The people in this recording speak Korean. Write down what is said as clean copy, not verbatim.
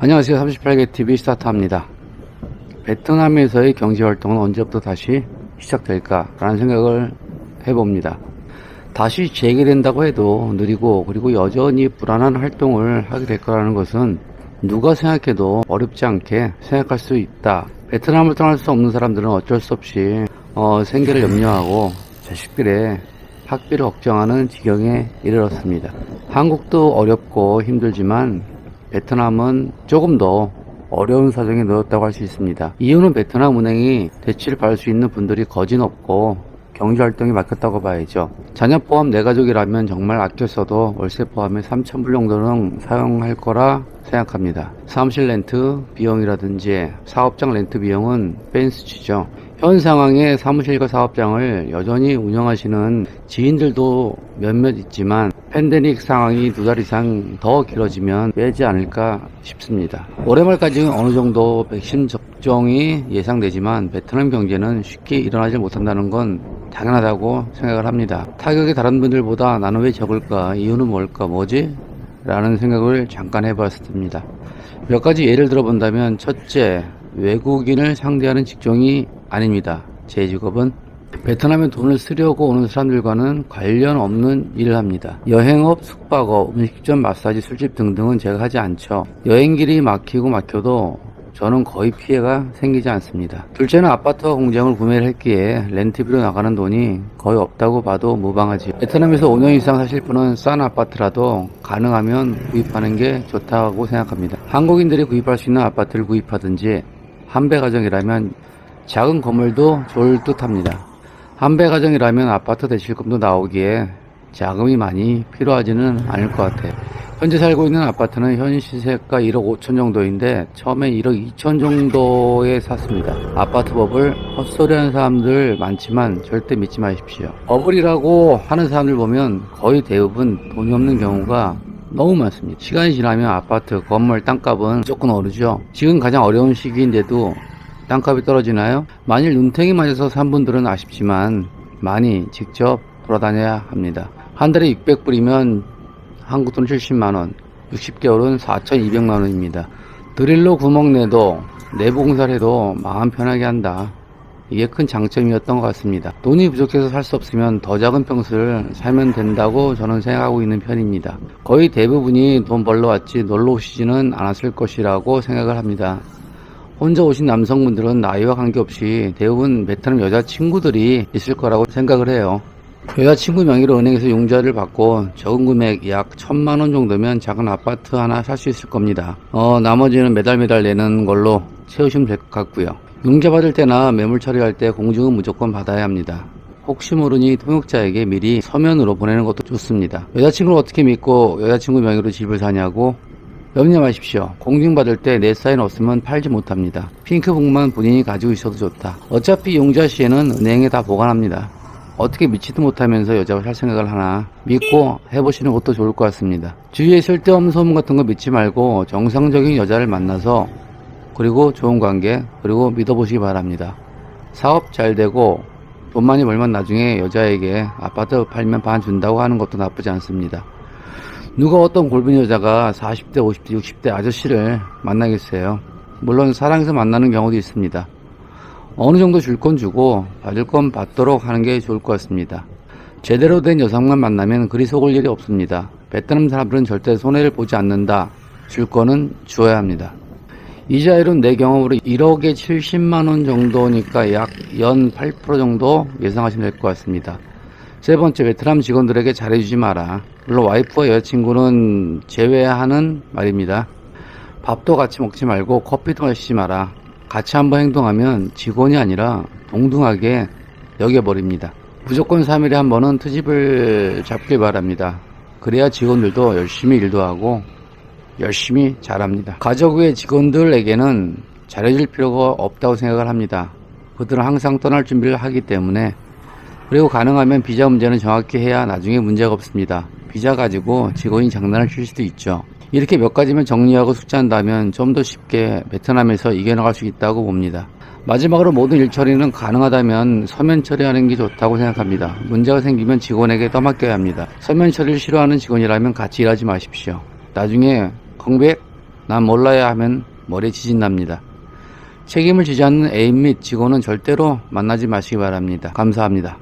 안녕하세요. 38개TV 스타트합니다. 베트남에서의 경제활동은 언제부터 다시 시작될까 라는 생각을 해봅니다. 다시 재개된다고 해도 느리고 그리고 여전히 불안한 활동을 하게 될 거라는 것은 누가 생각해도 어렵지 않게 생각할 수 있다. 베트남을 떠날 수 없는 사람들은 어쩔 수 없이 생계를 염려하고 자식들의 학비를 걱정하는 지경에 이르렀습니다. 한국도 어렵고 힘들지만 베트남은 조금 더 어려운 사정에 놓였다고 할 수 있습니다. 이유는 베트남 은행이 대출을 받을 수 있는 분들이 거진 없고 경제활동이 막혔다고 봐야죠. 자녀 포함 4가족이라면 정말 아껴 써도 월세 포함해 3,000불 정도는 사용할 거라 생각합니다. 사무실 렌트 비용이라든지 사업장 렌트 비용은 뺀수치죠. 현 상황에 사무실과 사업장을 여전히 운영하시는 지인들도 몇몇 있지만 팬데믹 상황이 2달 이상 더 길어지면 빼지 않을까 싶습니다. 올해 말까지는 어느 정도 백신 접종이 예상되지만 베트남 경제는 쉽게 일어나지 못한다는 건 당연하다고 생각을 합니다. 타격이 다른 분들보다 나는 왜 적을까? 이유는 뭘까? 뭐지? 라는 생각을 잠깐 해봤습니다. 몇 가지 예를 들어본다면 첫째, 외국인을 상대하는 직종이 아닙니다. 제 직업은 베트남에 돈을 쓰려고 오는 사람들과는 관련 없는 일을 합니다. 여행업, 숙박업, 음식점, 마사지, 술집 등등은 제가 하지 않죠. 여행길이 막혀도 저는 거의 피해가 생기지 않습니다. 둘째는 아파트와 공장을 구매를 했기에 렌트비로 나가는 돈이 거의 없다고 봐도 무방하지요. 베트남에서 5년 이상 사실 분은 싼 아파트라도 가능하면 구입하는 게 좋다고 생각합니다. 한국인들이 구입할 수 있는 아파트를 구입하든지 한배 가정이라면 작은 건물도 좋을 듯 합니다. 한배 가정이라면 아파트 대출금도 나오기에 자금이 많이 필요하지는 않을 것 같아요. 현재 살고 있는 아파트는 현 시세가 1억 5천 정도인데 처음에 1억 2천 정도에 샀습니다. 아파트 버블 헛소리하는 사람들 많지만 절대 믿지 마십시오. 버블이라고 하는 사람들 보면 거의 대부분 돈이 없는 경우가 너무 많습니다. 시간이 지나면 아파트, 건물, 땅값은 무조건 오르죠. 지금 가장 어려운 시기인데도 땅값이 떨어지나요? 만일 눈탱이 맞아서 산 분들은 아쉽지만 많이 직접 돌아다녀야 합니다. 한 달에 600불이면 한국 돈 70만원, 60개월은 4,200만원입니다. 드릴로 구멍 내도 내부 공사를 해도 마음 편하게 한다. 이게 큰 장점이었던 것 같습니다. 돈이 부족해서 살 수 없으면 더 작은 평수를 살면 된다고 저는 생각하고 있는 편입니다. 거의 대부분이 돈 벌러 왔지 놀러 오시지는 않았을 것이라고 생각을 합니다. 혼자 오신 남성분들은 나이와 관계없이 대부분 베트남 여자친구들이 있을 거라고 생각을 해요. 여자친구 명의로 은행에서 융자를 받고 적은 금액 약 1,000만원 정도면 작은 아파트 하나 살 수 있을 겁니다. 나머지는 매달 내는 걸로 채우시면 될 것 같고요. 융자 받을 때나 매물 처리할 때 공증은 무조건 받아야 합니다. 혹시 모르니 통역자에게 미리 서면으로 보내는 것도 좋습니다. 여자친구를 어떻게 믿고 여자친구 명의로 집을 사냐고? 염려 마십시오. 공증 받을 때 내 사인 없으면 팔지 못합니다. 핑크북만 본인이 가지고 있어도 좋다. 어차피 융자 시에는 은행에 다 보관합니다. 어떻게 믿지도 못하면서 여자가 살 생각을 하나 믿고 해보시는 것도 좋을 것 같습니다. 주위에 쓸데없는 소문 같은 거 믿지 말고 정상적인 여자를 만나서 그리고 좋은 관계 그리고 믿어보시기 바랍니다. 사업 잘 되고 돈 많이 벌면 나중에 여자에게 아파트 팔면 반 준다고 하는 것도 나쁘지 않습니다. 누가 어떤 골빈 여자가 40대, 50대, 60대 아저씨를 만나겠어요. 물론 사랑해서 만나는 경우도 있습니다. 어느 정도 줄 건 주고 받을 건 받도록 하는 게 좋을 것 같습니다. 제대로 된 여성만 만나면 그리 속을 일이 없습니다. 베트남 사람들은 절대 손해를 보지 않는다. 줄 거는 주어야 합니다. 이자율은 내 경험으로 1억에 70만원 정도니까 약 연 8% 정도 예상하시면 될 것 같습니다. 세 번째, 베트남 직원들에게 잘해주지 마라. 물론 와이프와 여자친구는 제외하는 말입니다. 밥도 같이 먹지 말고 커피도 마시지 마라. 같이 한번 행동하면 직원이 아니라 동등하게 여겨버립니다. 무조건 3일에 한 번은 트집을 잡길 바랍니다. 그래야 직원들도 열심히 일도 하고 열심히 잘합니다. 가족 외 직원들에게는 잘해줄 필요가 없다고 생각을 합니다. 그들은 항상 떠날 준비를 하기 때문에. 그리고 가능하면 비자 문제는 정확히 해야 나중에 문제가 없습니다. 비자 가지고 직원이 장난을 칠 수도 있죠. 이렇게 몇 가지만 정리하고 숙지한다면 좀 더 쉽게 베트남에서 이겨나갈 수 있다고 봅니다. 마지막으로 모든 일 처리는 가능하다면 서면 처리하는 게 좋다고 생각합니다. 문제가 생기면 직원에게 떠맡겨야 합니다. 서면 처리를 싫어하는 직원이라면 같이 일하지 마십시오. 나중에 컴백 난 몰라야 하면 머리에 지진 납니다. 책임을 지지 않는 애인 및 직원은 절대로 만나지 마시기 바랍니다. 감사합니다.